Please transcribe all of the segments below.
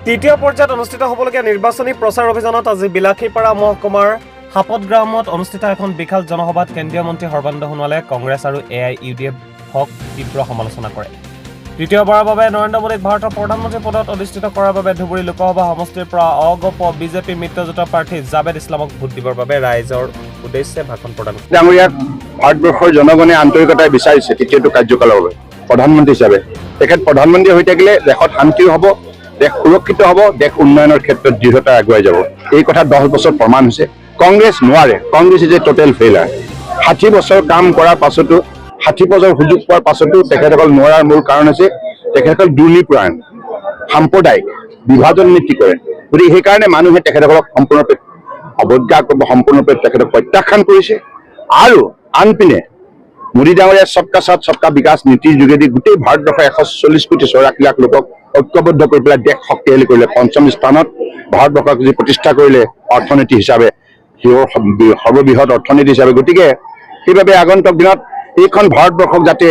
তৃতীয় পৰ্যায়ত অনুষ্ঠিত হ'বলগীয়া নিৰ্বাচনী প্ৰচাৰ অভিযানত আজি বিলাসীপাৰা মহকুমাৰ হাপত গ্ৰামত অনুষ্ঠিত এখন বিশাল জনসভাত কেন্দ্ৰীয় মন্ত্ৰী সৰ্বানন্দ সোণোৱালে কংগ্ৰেছ আৰু AIUDFক তীব্ৰ সমালোচনা কৰে। তৃতীয়বাৰৰ বাবে নৰেন্দ্ৰ মোদীক ভাৰতৰ প্ৰধানমন্ত্ৰী পদত অধিষ্ঠিত কৰাৰ বাবে ধুবুৰী লোকসভা সমষ্টিৰ পৰা অগপ বিজেপি মিত্ৰজোঁটৰ প্ৰাৰ্থী জাভেদ ইছলামক ভোট দিবৰ বাবে ৰাইজৰ উদ্দেশ্যে ভাষণ প্ৰদান কৰে। ডাঙৰীয়াক ভাৰতবৰ্ষৰ জনগণে আন্তৰিকতাৰে বিচাৰিছে তৃতীয়টো কাৰ্যকালৰ বাবে প্ৰধানমন্ত্ৰী হিচাপে। তেখেত প্ৰধানমন্ত্ৰী হৈ থাকিলে দেশত শান্তিও হ'ব, দেশ সুৰক্ষিত হ'ব, দেশ উন্নয়নৰ ক্ষেত্ৰত দৃঢ়তা আগুৱাই যাব। এই কথা 10 বছৰ প্ৰমাণ হৈছে। কংগ্ৰেছ নোৱাৰে, Congress is a total failure. 60 বছৰ কাম কৰাৰ পাছতো 60 বছৰ সুযোগ পোৱাৰ পাছতো তেখেতসকল নোৱাৰাৰ মূল কাৰণ হৈছে তেখেতসকল দুৰ্নীতিপৰায়ণ, সাম্প্ৰদায়িক বিভাজন নীতি কৰে। গতিকে সেইকাৰণে মানুহে তেখেতসকলক সম্পূৰ্ণৰূপে অৱজ্ঞা কৰিব, সম্পূৰ্ণৰূপে তেখেতক প্ৰত্যাখ্যান কৰিছে। আৰু আনপিনে মোদী ডাঙৰীয়াৰ সবকা সাথ সবকা বিকাশ নীতিৰ যোগেদি গোটেই ভাৰতবৰ্ষৰ 140 কোটি 84 লাখ লোকক ঐক্যবদ্ধ কৰি পেলাই দেশ শক্তিশালী কৰিলে। 5ম স্থানত ভাৰতবৰ্ষক যি প্ৰতিষ্ঠা কৰিলে অৰ্থনীতি হিচাপে, সৰ্ববৃহৎ অৰ্থনীতি হিচাপে। গতিকে সেইবাবে আগন্তুক দিনত এইখন ভাৰতবৰ্ষক যাতে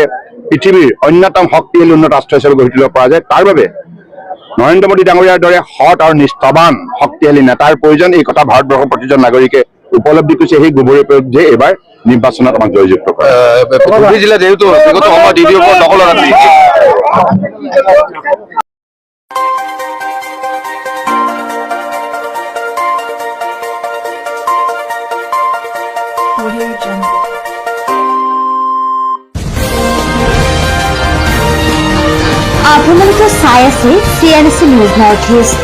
পৃথিৱীৰ অন্যতম শক্তিশালী উন্নত ৰাষ্ট্ৰ হিচাপে গঢ়ি তুলিব পৰা যায়, তাৰ বাবে নৰেন্দ্ৰ মোদী ডাঙৰীয়াৰ দৰে সৎ আৰু নিষ্ঠাৱান শক্তিশালী নেতাৰ প্ৰয়োজন। এই কথা ভাৰতবৰ্ষৰ প্ৰতিজন নাগৰিকে উপলব্ধি কৰিছে। সেই গোবৰে যে এইবাৰ নিৰ্বাচনত আমাক জয়যুক্ত কৰে। ধুবুৰী জিলাত যেহেতু বিগত সময়ত DDৰ ওপৰত দখলত আছিল। আপোনালোকে চাই আছে CNC নিউজ নৰ্থ ইষ্ট।